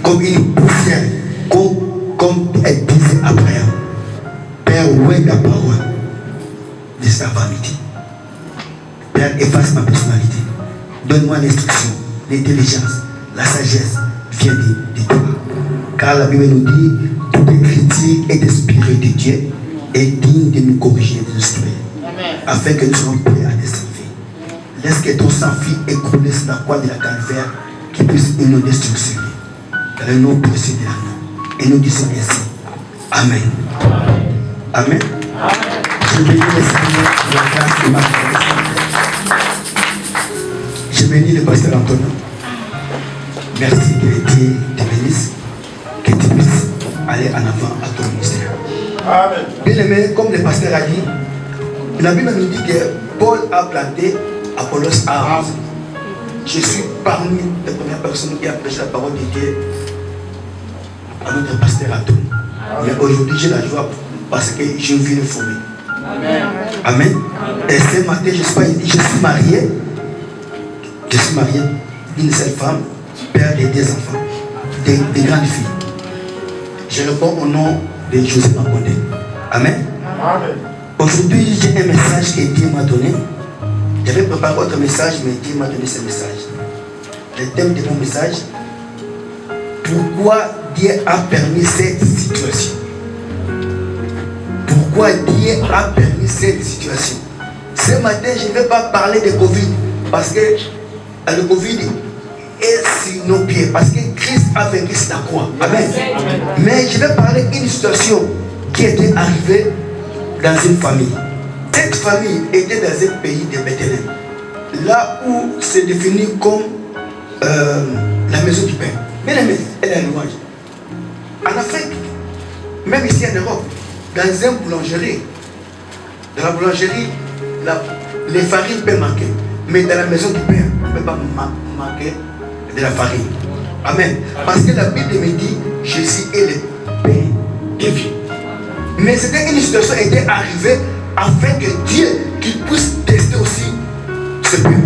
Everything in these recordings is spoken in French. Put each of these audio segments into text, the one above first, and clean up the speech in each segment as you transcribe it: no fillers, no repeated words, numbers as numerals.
comme une poussière, comme elle disait Abraham. Père, où est la parole de sa vanité? Père, efface ma personnalité. Donne-moi l'instruction, l'intelligence, la sagesse vient de toi. Car la Bible nous dit, toute écriture est inspirée de Dieu et digne de nous corriger et de nous instruire, afin que nous soyons prêts à les servir. Laisse que ton sang fille écouler sur la croix de la calvaire, qui puisse nous destruire. Dans le nom précieux de l'agneau. Et nous disons ainsi. Amen. Amen. Je bénis le Seigneur pour la grâce de ma vie. Je bénis le pasteur Antonin. Merci que Dieu te bénisse, que tu puisses aller en avant à ton ministère. Amen. Bien aimé, comme le pasteur a dit, la Bible nous dit que Paul a planté, Apollos a arrosé. Je suis parmi les premières personnes qui a prêché la parole de Dieu à notre pasteur Antonin. Mais aujourd'hui, j'ai la joie parce que je vis le former. Amen. Amen. Et ce matin, je suis marié. Je suis marié d'une seule femme, père de 2 enfants, des grandes filles. Je réponds au nom de José Makonde. Amen. Amen. Aujourd'hui, j'ai un message que Dieu m'a donné. J'avais préparé autre message, mais Dieu m'a donné ce message. Le thème de mon message, pourquoi Dieu a permis cette situation? Pourquoi Dieu a permis cette situation? Ce matin, je ne vais pas parler de Covid, parce que le Covid est sur nos pieds, parce que Christ a vaincu la croix. Amen. Amen. Mais je vais parler d'une situation qui était arrivée dans une famille. Cette famille était dans un pays de Bethléem, là où c'est défini comme la maison du Père. Bien aimé, elle est louange. En Afrique, même ici en Europe, dans une boulangerie, dans la boulangerie, les farines peuvent manquer. Mais dans la maison du Père, on ne peut pas manquer de la farine. Amen. Parce que la Bible me dit, Jésus est le Père des vies. Mais c'était une situation qui était arrivée afin que Dieu qui puisse tester aussi ce peuple.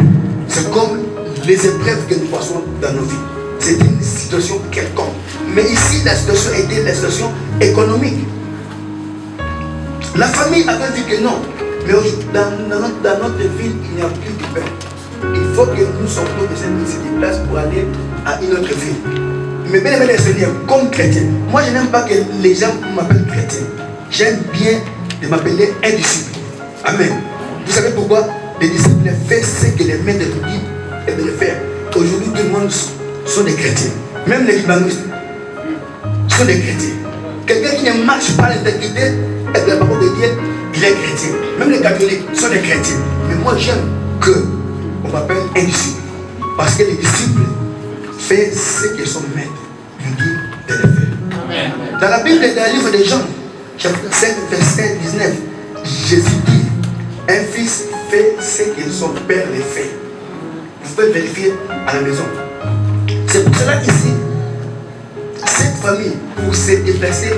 C'est comme les épreuves que nous passons dans nos vies. C'est une situation quelconque. Mais ici, la situation était la situation économique. La famille avait dit que non. Mais dans notre ville, il n'y a plus de pain. Il faut que nous sortions de cette place pour aller à une autre ville. Mais bien aimé les Seigneurs, comme chrétien, moi je n'aime pas que les gens m'appellent chrétien. J'aime bien de m'appeler un disciple. Amen. Vous savez pourquoi? Les disciples font ce que les maîtres nous disent et de le faire. Aujourd'hui, tout le monde sont des chrétiens. Même les libanistes sont des chrétiens. Quelqu'un qui ne marche pas l'intégrité et de la parole de Dieu, il est chrétien. Même les catholiques sont des chrétiens. Mais moi, j'aime qu'on m'appelle un disciple. Parce que les disciples font ce que son maître lui dit de le faire. Amen. Dans la Bible, dans le livre de Jean, chapitre 5, verset 19, Jésus dit, un fils fait ce que son père le fait. Vous pouvez vérifier à la maison. C'est pour cela qu'ici, cette famille, pour se déplacer,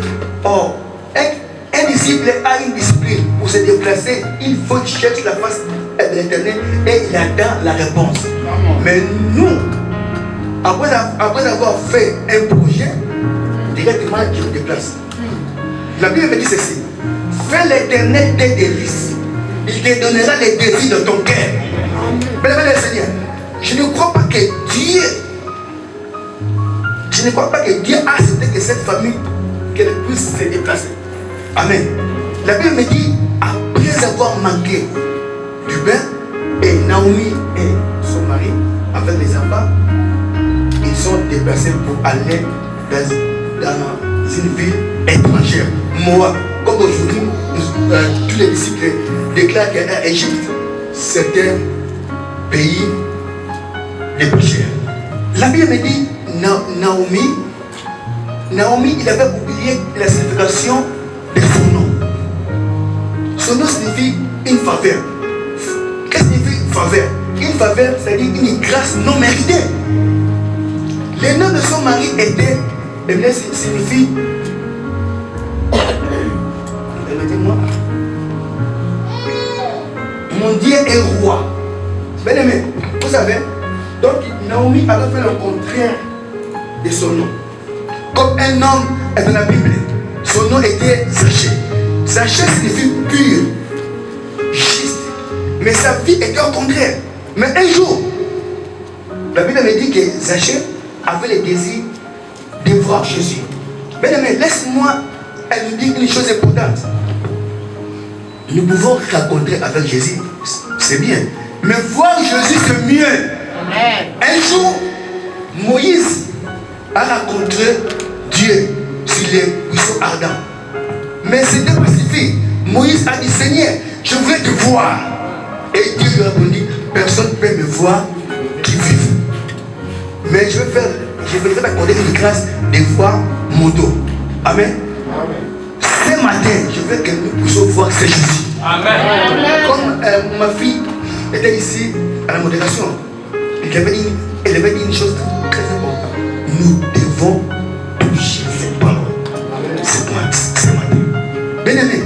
un disciple a une discipline. Pour se déplacer, il faut qu'il cherche la face de l'Éternel et il attend la réponse. Mais nous, après avoir fait un projet, directement, je me déplace. La Bible me dit ceci. Fais l'Éternel tes délices. Il te donnera les désirs de ton cœur. Bien-aimé le Seigneur, je ne crois pas que Dieu a accepté que cette famille qu'elle puisse se déplacer. Amen. La Bible me dit, après avoir manqué du pain, et Naomi et son mari, avec les enfants, ils sont déplacés pour aller dans une ville étrangère. Moi, comme aujourd'hui, tous les disciples déclarent qu'Égypte, c'est un pays de pécheurs. La Bible me dit, Naomi, il avait oublié la signification de son nom. Son nom signifie une faveur. Qu'est-ce que signifie faveur? Une faveur, c'est-à-dire une grâce non méritée. Le nom de son mari était, signifie, permettez-moi, mon Dieu est roi. Bien aimé, vous savez, donc Naomi avait fait le contraire de son nom. comme un homme dans la Bible. Son nom était Zachée. Zachée signifie pur, juste. Mais sa vie était au contraire. Mais un jour, la Bible me dit que Zachée avait le désir de voir Jésus. Mais laisse-moi nous dire une chose importante. Nous pouvons rencontrer avec Jésus, c'est bien. Mais voir Jésus, c'est mieux. Amen. Un jour, Moïse a rencontré Dieu sur les buissons ardents. Mais c'était pas suffisant. Moïse a dit, Seigneur, je voudrais te voir. Et Dieu lui a répondu, personne ne peut me voir qui vive. Mais je vais t'accorder une grâce de voir mon dos. Amen. Ce matin, je veux que nous puissions voir ce Jésus. Amen. Comme ma fille était ici à la modération, elle avait dit une chose très importante. Nous devons toucher cette parole. Ce matin. Bien-aimé,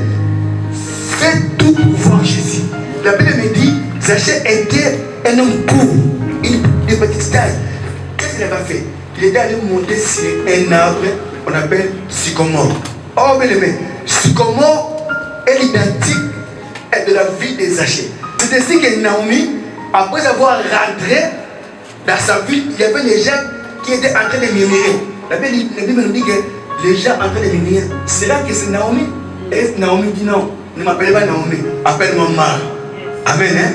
fais tout pour voir Jésus. La Bible me dit, Zachée était un homme court, une petite taille. Qu'est-ce qu'il avait fait? Il était allé monter sur un arbre qu'on appelle sycomore. Oh, bien-aimé, sycomore est l'identique de la vie de Zachée. C'est ainsi que Naomi, après avoir rentré dans sa ville, il y avait des gens qui étaient en train de murmurer. La Bible nous dit que les gens en train de murmurer, c'est là que c'est Naomi. Et Naomi dit non, ne m'appelez pas Naomi, appelle-moi Mara. Amen. Hein?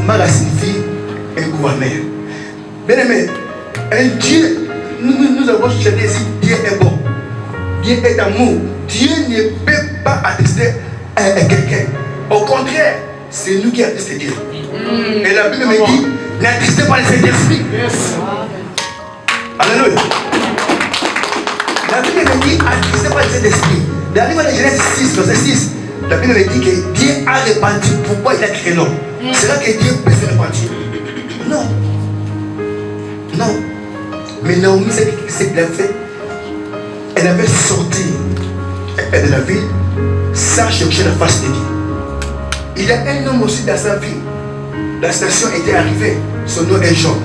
Mara signifie un goût amer. Bien aimé, un Dieu, nous avons cherché ici, Dieu est bon. Dieu est amour. Dieu ne peut pas attester à quelqu'un. Au contraire, c'est nous qui attestons Dieu. Et la Bible me dit, n'attestez pas le Saint-Esprit. Alléluia. La Bible me dit, attestez pas le Saint-Esprit. Dans le livre de Genèse 6, verset 6, la Bible me dit que Dieu a répandu. Pourquoi il a créé l'homme? C'est là que Dieu peut se repentir. Non. Non. Mais Naomi, ce qu'il a fait, elle avait sorti de la ville sans chercher la face de Dieu. Il y a un homme aussi dans sa vie. La station était arrivée. Son nom est Job.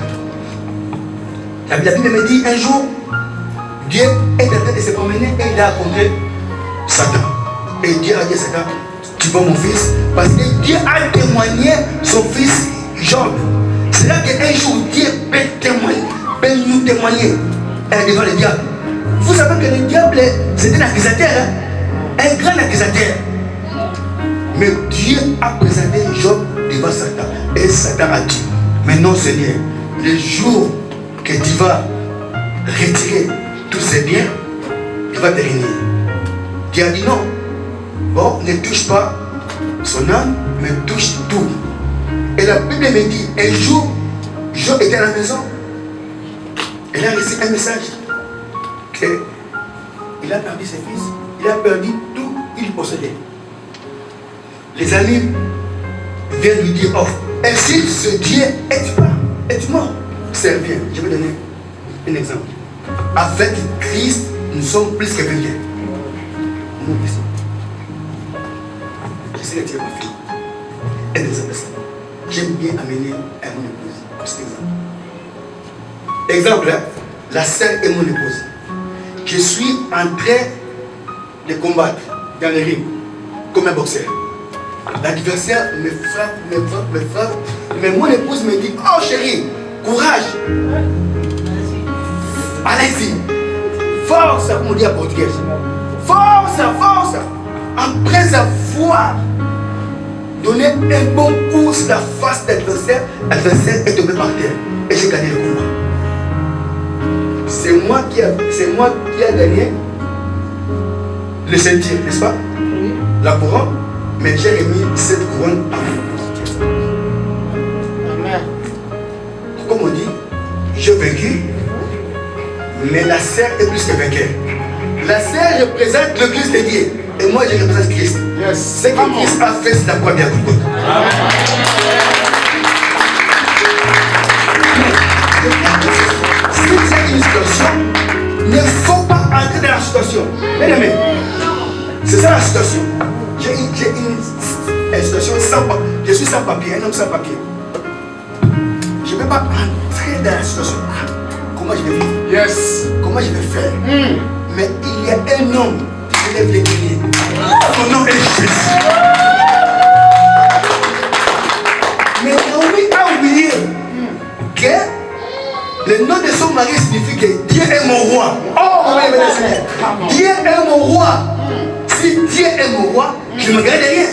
La Bible me dit un jour, Dieu est en train de se promener et il a rencontré Satan. Et Dieu a dit à Satan, tu vois mon fils? Parce que Dieu a témoigné son fils Job. C'est là qu'un jour Dieu peut nous témoigner devant le diable. Vous savez que le diable, c'est un accusateur, hein? Un grand accusateur. Mais Dieu a présenté Job devant Satan. Et Satan a dit, mais non Seigneur, le jour que tu vas retirer tous ces biens, il va te réunir. Dieu a dit non. Bon, ne touche pas son âme, mais touche tout. Et la Bible me dit, un jour, Job était à la maison. Il a reçu un message qu'il a perdu ses fils, il a perdu tout qu'il possédait. Les amis viennent lui dire, oh, ainsi ce Dieu est mort. C'est bien, je vais donner un exemple. Avec Christ, nous sommes plus que vainqueurs. Nous ici. J'essaie de dire ma fille. Un exemple. J'aime bien amener à mon épouse. Cet exemple. Exemple, hein? La sœur est mon épouse. Je suis en train de combattre dans le ring comme un boxeur. L'adversaire me frappe. Mais mon épouse me dit, oh chérie, courage. Allez-y. Force, comme on dit en portugais. Force. Après avoir donné un bon coup sur la face de l'adversaire est tombé par terre. Et j'ai gagné le combat. C'est moi qui a gagné le ceinture, n'est-ce pas? Oui. La couronne. Mais j'ai remis cette couronne à vous. Amen. Comme on dit, j'ai vaincu, mais la sœur est plus que vainqueur. La sœur représente le Christ de Dieu. Et moi, je représente Christ. Yes. Ce que Christ a fait, c'est la croix de Golgotha. Si vous êtes une situation, il ne faut pas entrer dans la situation. Bien aimé, c'est ça la situation. J'ai une situation sans papier. Je suis sans papier, un homme sans papier. Je ne peux pas entrer dans la situation. comment je vais vivre? Yes. Comment je vais faire? Mais il y a un homme qui lève les pieds. Son nom est Jésus. Mais Naomi a oublié que le nom de son mari signifie que Dieu est mon roi. Oh, Dieu est mon roi. Si Dieu est mon roi, je ne me garde rien.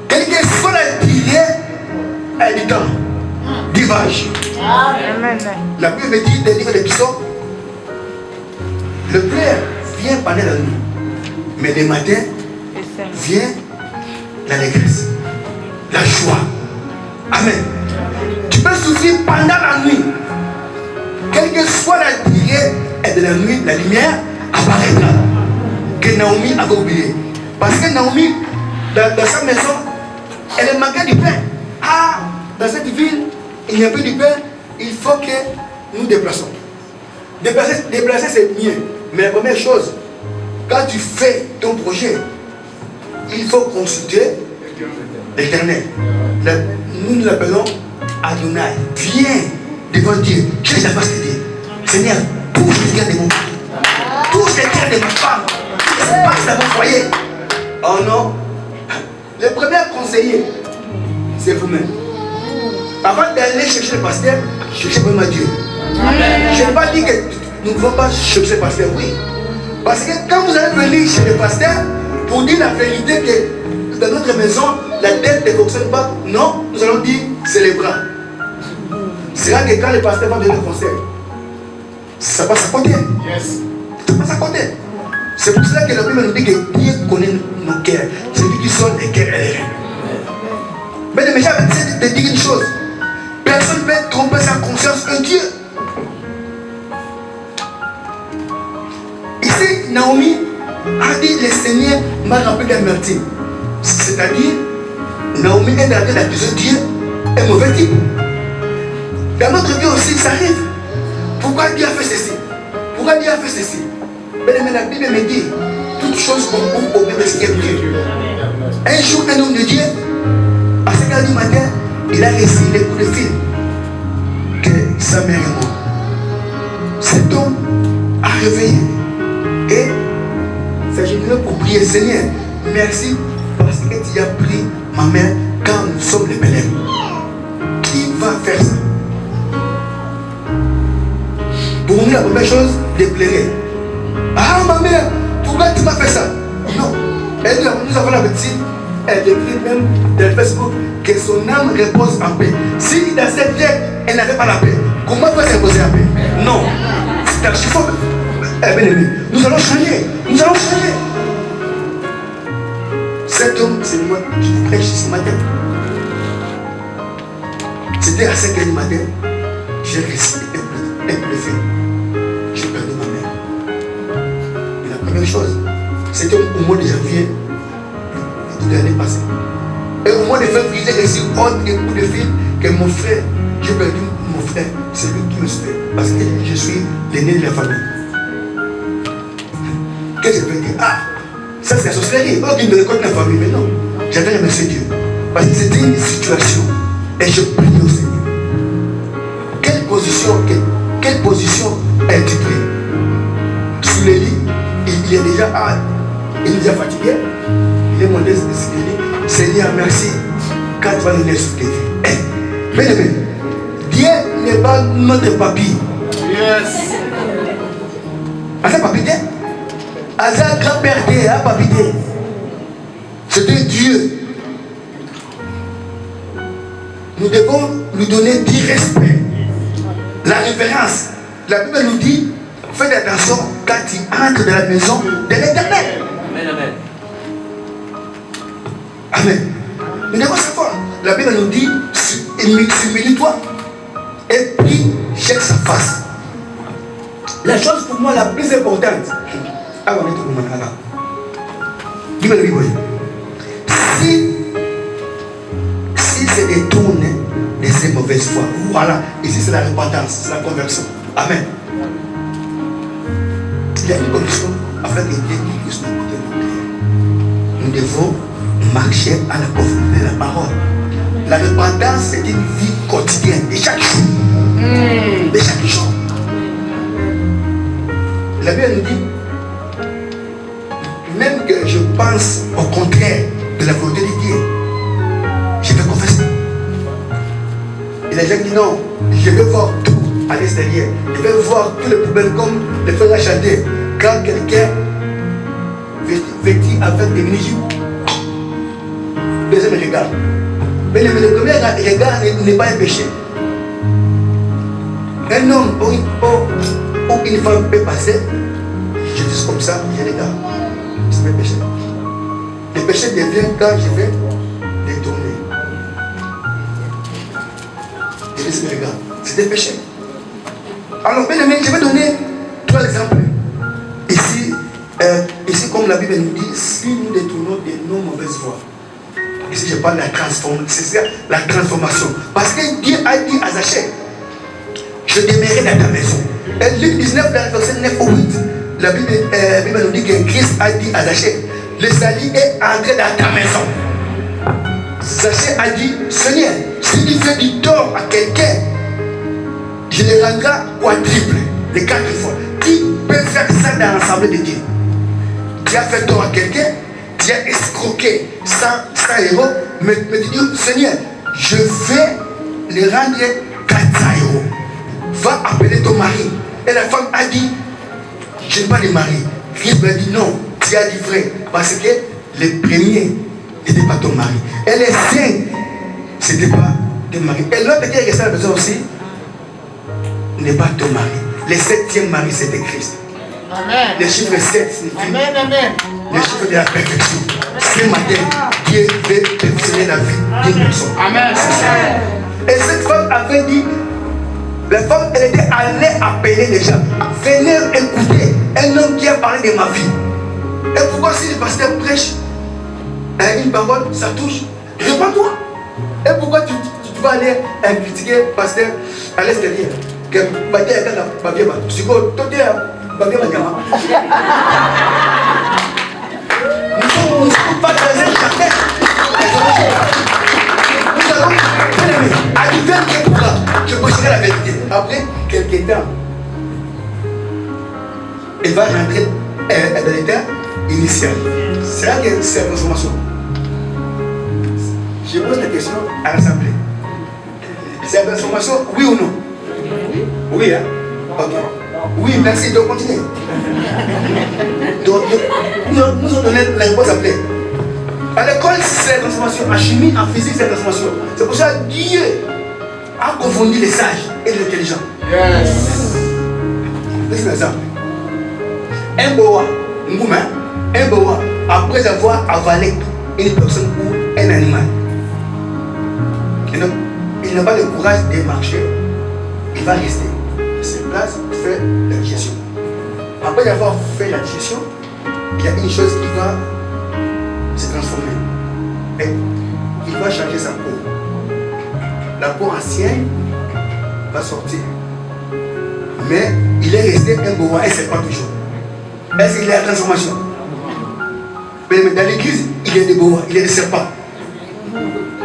Quel que soit la prière, elle dit temps. Divage. La Bible dit dans le livre des psaumes, le Père vient pendant la nuit, mais le matin vient l'allégresse, la joie. Amen. Tu peux souffrir pendant la nuit. Quelle que soit la prière, et de la nuit, la lumière apparaîtra. Que Naomi avait oublié. Parce que Naomi, dans sa maison, elle manquait du pain. Ah, dans cette ville, il n'y a plus de pain, il faut que nous déplaçons. Déplacer c'est mieux. Mais la première chose, quand tu fais ton projet, il faut consulter l'Éternel. Nous l'appelons Adonai. Viens devant Dieu. Cherche la face de Dieu. Seigneur, touche les cœurs de mon mari. Touche les cœurs de ma femme. Qu'est-ce qui se passe dans mon foyer? Oh non. Le premier conseiller, c'est vous-même. Avant d'aller chercher le pasteur, cherchez vraiment Dieu. Je n'ai pas dit que nous ne pouvons pas chercher le pasteur, oui. Parce que quand vous allez venir chez le pasteur pour dire la vérité que dans notre maison, la tête ne fonctionne pas, non, nous allons dire c'est les bras. C'est là que quand le pasteur va donner le conseil, ça passe à côté. Yes. Ça passe à côté. C'est pour cela que la Bible nous dit que Dieu connaît nos cœurs. C'est lui qui sonne les cœurs et les reins. Mais j'ai essayé de dire une chose. Personne ne peut tromper sa conscience que Dieu. Ici, Naomi a dit le Seigneur m'a rempli d'amertume. C'est-à-dire, Naomi est en train d'accuser Dieu un mauvais type. Dans notre vie aussi, ça arrive. Pourquoi Dieu a fait ceci? Pourquoi Dieu a fait ceci? Mais la Bible me dit, toutes choses concourent au bien de Dieu. Un jour, un homme de Dieu, à 5h du matin, il a reçu les coups de fil que sa mère est morte. Cet homme a réveillé et s'est généreux pour prier. Seigneur, merci parce que tu as pris ma mère quand nous sommes les Bélèmes. Qui va faire ça? Pour nous, la première chose, de pleurer. Ah, ma mère, pourquoi tu m'as fait ça? Non. Elle dit, nous avons la petite, elle écrit même dans Facebook que son âme repose en paix. Si dans cette vie, elle n'avait pas la paix, comment peut-elle reposer en paix? Non. C'est un chiffon. Eh bien, nous allons changer. Nous allons changer. Cet homme, c'est moi qui prêche ce matin. C'était à 5h du matin. J'ai réussi un peu de feu. J'ai perdu ma mère. Et la première chose, c'était au mois de janvier de l'année passée. Et au mois de février, j'ai reçu autre coup de fil que mon frère, j'ai perdu mon frère. C'est lui qui me suit. Parce que je suis l'aîné de la famille. Qu'est-ce que je veux dire? Ah, ça c'est la sorcellerie. Oh, il me récolte la famille. Mais non, j'avais remercié Dieu. Parce que c'était une situation. Et je prie au Seigneur. Quelle position es-tu pris? Sous le lit, il est déjà fatigué. Il est monté sur le lit. Seigneur, merci. Quand tu vas nous laisser souffler. Mais Dieu n'est pas notre papy. Yes. Asa papité? Asa grand-père Dieu a papité. C'était Dieu. Nous devons lui donner du respect. La révérence. La Bible nous dit, fais attention quand tu entres dans la maison de l'Éternel. Amen, amen. Amen. Nous devons savoir. La Bible nous dit, humilie-toi et prie, cherche sa face. La chose pour moi la plus importante. Ah, on est tout le monde là. Bible. Si c'est détourné de ces mauvaises foi, voilà, ici c'est la repentance, c'est la conversion. Amen. Il y a une condition afin que Dieu puisse nous écouter nos prières. Nous devons marcher à la profondeur de la parole. La repentance, c'est une vie quotidienne, de chaque jour. De chaque jour. La Bible nous dit, même que je pense au contraire de la volonté de Dieu, je vais confesser. Et les gens disent non, je vais voir tout à l'extérieur. Je vais voir tous les problèmes comme les frères à chanter. Quand quelqu'un vêtit avec des mini-jupes, deuxième regard. Mais le premier regard n'est pas un péché. Un homme ou une femme peut passer, je dis comme ça, je regarde. C'est un péché. Le péché devient quand je vais détourner. Je dis, regarde, c'est un péché. Alors, bien aimé, je vais donner 3 exemples. Ici, comme la Bible nous dit, si nous détournons de nos mauvaises voies, ici je parle de la transformation, c'est la transformation. Parce que Dieu a dit à Zachée, je demeurerai dans ta maison. Et Luc 19, dans le verset 9 au 8, la Bible nous dit que Christ a dit à Zachée, le salut est entré dans ta maison. Zachée a dit, Seigneur, si tu fais du tort à quelqu'un, je le rendrai quadruple, de 4 fois. Qui peut faire ça dans l'ensemble de Dieu? Tu as fait tort à quelqu'un, tu as escroqué 100 euros, mais tu dis, Seigneur, je vais le rendre 400 euros. Va appeler ton mari. Et la femme a dit, je n'ai pas de mari. Christ m'a dit, non, tu as dit vrai. Parce que le premier n'était pas ton mari. Et les 5, ce n'était pas ton mari. Et l'autre qui est resté à la maison aussi, n'est pas ton mari. Le 7e mari, c'était Christ. Amen. Le chiffre 7 signifie le chiffre de la perfection. Ce matin, Dieu veut perfectionner la vie d'une personne. Amen. Et cette femme avait dit, la femme, elle était allée appeler les gens. Venez écouter un homme qui a parlé de ma vie. Et pourquoi si le pasteur prêche une parole, ça touche? Réponds-toi. Et pourquoi tu vas aller critiquer le pasteur à l'extérieur? Que pasteur est pas bien, tu peux pas bien. Nous ne sommes pas dans un jardin. Nous allons arriver à pourquoi je prêcherai la vérité. Après quelques temps, elle va rentrer dans l'état initial. C'est là que c'est la transformation. Je pose la question à l'assemblée. C'est la transformation, oui ou non? Oui, hein? Ok. Oui, merci, donc continuez. Donc, nous avons donné la réponse après. À l'école, c'est la transformation. En chimie, en physique, c'est la transformation. C'est pour ça que Dieu a confondu les sages et les intelligents. Yes. C'est un exemple. Un boa, après avoir avalé une personne ou un animal, et donc, il n'a pas le courage de marcher, il va rester. Sur place, faire la digestion. Après avoir fait la digestion, il y a une chose qui va se transformer. Et il va changer sa peau. La peau ancienne va sortir. Mais il est resté un boa et c'est pas toujours. Est-ce qu'il y a la transformation? Mais dans l'église, il y a des boas, il y a des serpents.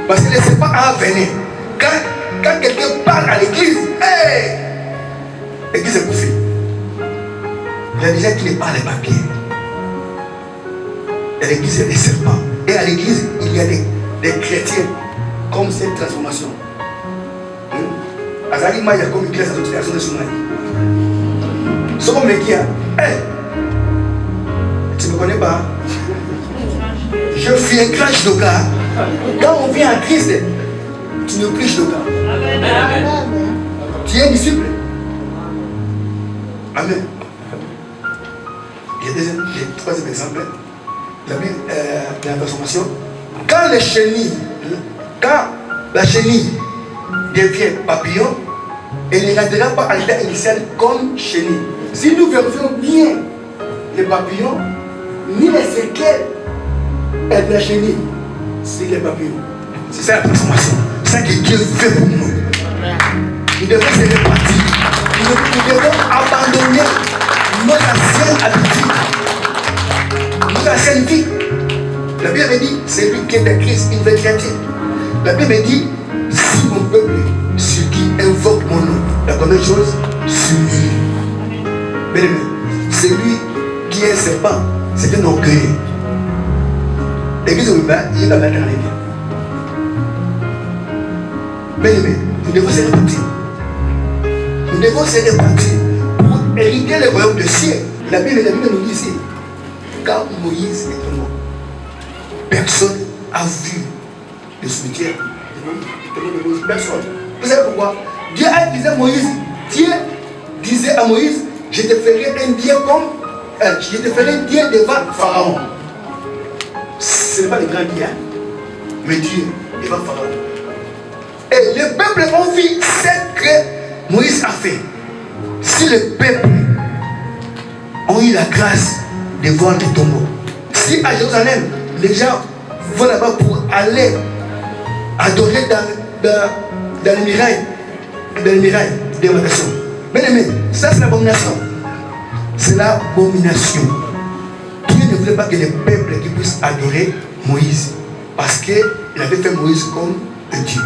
Parce que les serpents ont un venin. Quand quelqu'un parle à l'église, hey! L'église est bouffée. Il y a des gens qui ne parlent pas bien. À l'église, il y a des serpents. Et à l'église, il y a des chrétiens comme cette transformation. Azali Maya comme une classe d'association de Soumani. Ce qu'on me dit, hey, tu ne me connais pas? Je fais un crash de cas. Quand on vient à Christ, tu ne prêches de cas. Tu es un disciple. Amen. Il y a le troisième exemple. La Bible de la transformation. Quand la chenille devient papillon, elle ne rentrera pas à l'état initial comme chenille. Si nous vérifions bien les papillons, ni les séquelles de la chenille, c'est les papillons. C'est ça la transformation. C'est ça que Dieu fait pour nous. Nous devons se répartir. Nous devons abandonner notre ancienne habitude, notre ancienne vie. La Bible dit, c'est lui qui est de Christ, une vraie chrétienne. La Bible dit, si mon peuple, ceux qui invoquent mon nom, la première chose, s'humilie. Bien aimé, celui qui est serpent, c'est un orgueilleux. L'église de Ruba, il va mettre en ligne. Mais nous devons se répartir. Nous devons se répartir pour hériter le royaume de ciel. La Bible nous dit ici, quand Moïse est mort, personne n'a vu le cimetière de Moïse. Personne. Vous savez pourquoi? Dieu a dit à Moïse, Dieu disait à Moïse, je te ferai un Dieu je te ferai un Dieu devant Pharaon. Ce n'est pas le grand Dieu, mais Dieu devant Pharaon. Et le peuple ont vu ce que Moïse a fait. Si le peuple ont eu la grâce de voir les tombeaux, si à Jérusalem, les gens vont là-bas pour aller adorer dans les murailles des nations. Bien aimé, ça c'est l'abomination. C'est l'abomination. Dieu ne voulait pas que les peuples puissent adorer Moïse, parce qu'il avait fait Moïse comme un Dieu.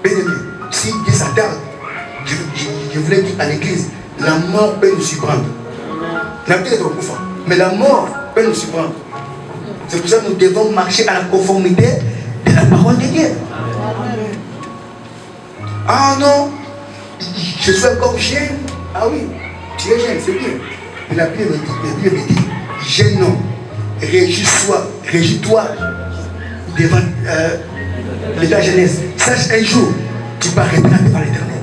Bien aimé, si Dieu s'attarde, je voulais dire à l'église, la mort peut nous surprendre. Mais la mort peut nous surprendre. C'est pour ça que nous devons marcher à la conformité de la parole de Dieu. Ah non, je suis encore jeune. Ah oui, tu es jeune, c'est bien. Mais la Bible me dit, jeune homme, régis-toi devant l'état jeunesse. Sache un jour, tu paraîtras devant l'éternel.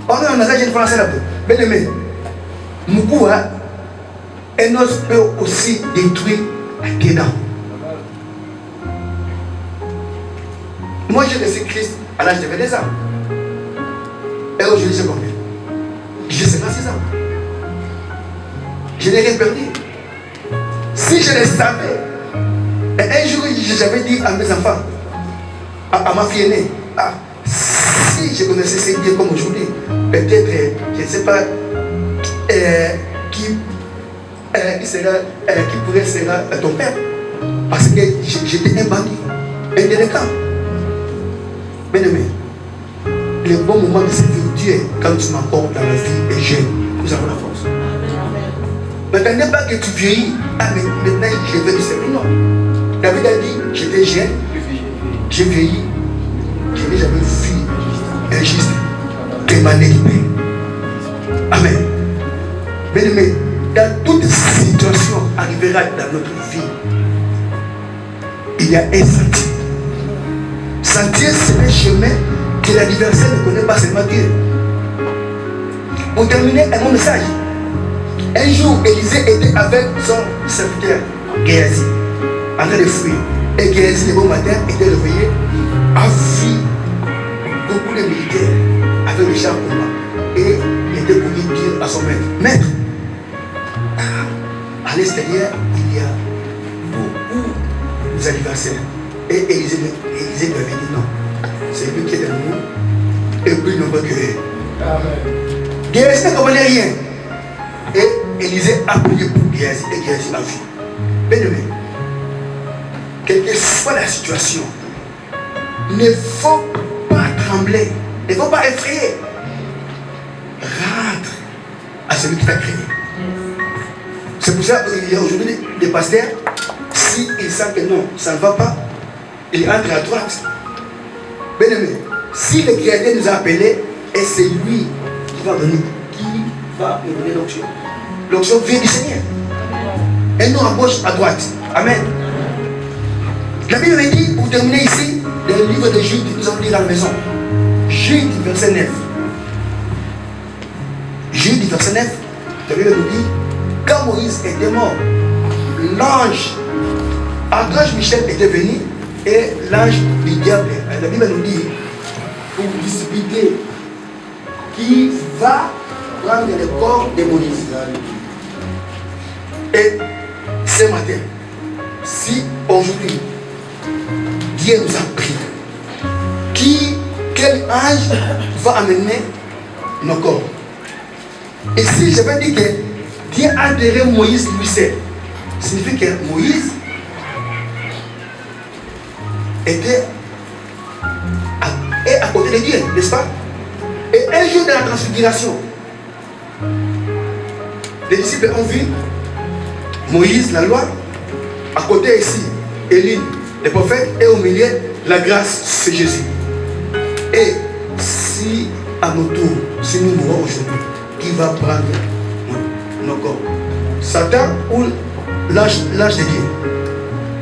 Oh non, on a déjà une français là-bas. Bien aimé, Moukoua, un os peut aussi détruire des dents. Moi, j'ai laissé Christ à l'âge de 22 ans. Et aujourd'hui, j'ai combien? J'ai 56 ans. Je n'ai rien perdu. Si je le savais, et un jour, j'avais dit à mes enfants, à ma fille aînée, si je connaissais ces dieux comme aujourd'hui, peut-être, je ne sais pas qui pourrait être ton père. Parce que j'étais un bandit, un délinquant. Bien aimé, le bon moment de servir Dieu, quand tu m'apportes dans la vie et jeune, nous avons la force. N'attendez pas que tu vieillis. Ah, mais maintenant je vais te servir. Non. David a dit, j'étais jeune, j'ai vieilli, je n'ai jamais vu un juste émaner du Père. Amen. Bien aimé, dans toute situation arrivera dans notre vie, il y a un sentier. Sentier, c'est un chemin que l'adversaire ne connaît pas seulement Dieu. Pour terminer, un bon message. Un jour, Élisée était avec son serviteur, Géasi, en train de fuir. Et Géasi, le bon matin, était réveillé, a vu beaucoup de militaires avec le char en combat. Et il était pour dire à son maître, maître, à l'extérieur, il y a beaucoup d'adversaires. Et Élisée lui avait dit non, c'est lui qui est dans nous et plus nombreux que eux. Géasi ne comprenait rien. Et Élisée a prié pour Géasi et Géasi a vu. Bien aimé, quelle que soit la situation, ne faut pas trembler, ne faut pas effrayer. Rentre à celui qui t'a créé. C'est pour ça qu'il y a aujourd'hui des pasteurs, s'ils savent que non, ça ne va pas, ils rentrent à droite. Bien aimé, si le Créateur nous a appelés, et c'est lui qui va venir, nous donner l'onction. L'onction vient du Seigneur. Et non à gauche, à droite. Amen. La Bible me dit, pour terminer ici, le livre de Jude, nous allons lire à la maison. Jude, verset 9. Jude, verset 9, la Bible nous dit, quand Moïse était mort, l'archange Michel était venu et l'ange du diable, la Bible nous dit, pour disputer qui va prendre le corps de Moïse. Et ce matin, si aujourd'hui Dieu nous a pris, quel ange va amener nos corps? Et si je vais dire que Dieu a donné Moïse lui seul, signifie que Moïse était à côté de Dieu, n'est-ce pas? Et un jour de la transfiguration, Les disciples ont vu Moïse, la loi, à côté ici, Élie, les prophètes, et au milieu, la grâce, c'est Jésus. Et si à nos tours, si nous mourons aujourd'hui, qui va prendre nos corps? Satan ou l'âge de Dieu?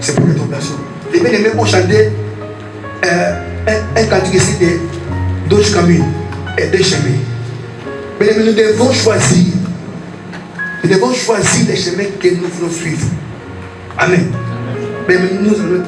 C'est pour l'interprétation. Les bien-aimés ont chanté un cantique ici de d'autres communes et des chemins. Mais nous devons choisir. Nous devons choisir les chemins que nous voulons suivre. Amen. Mais nous allons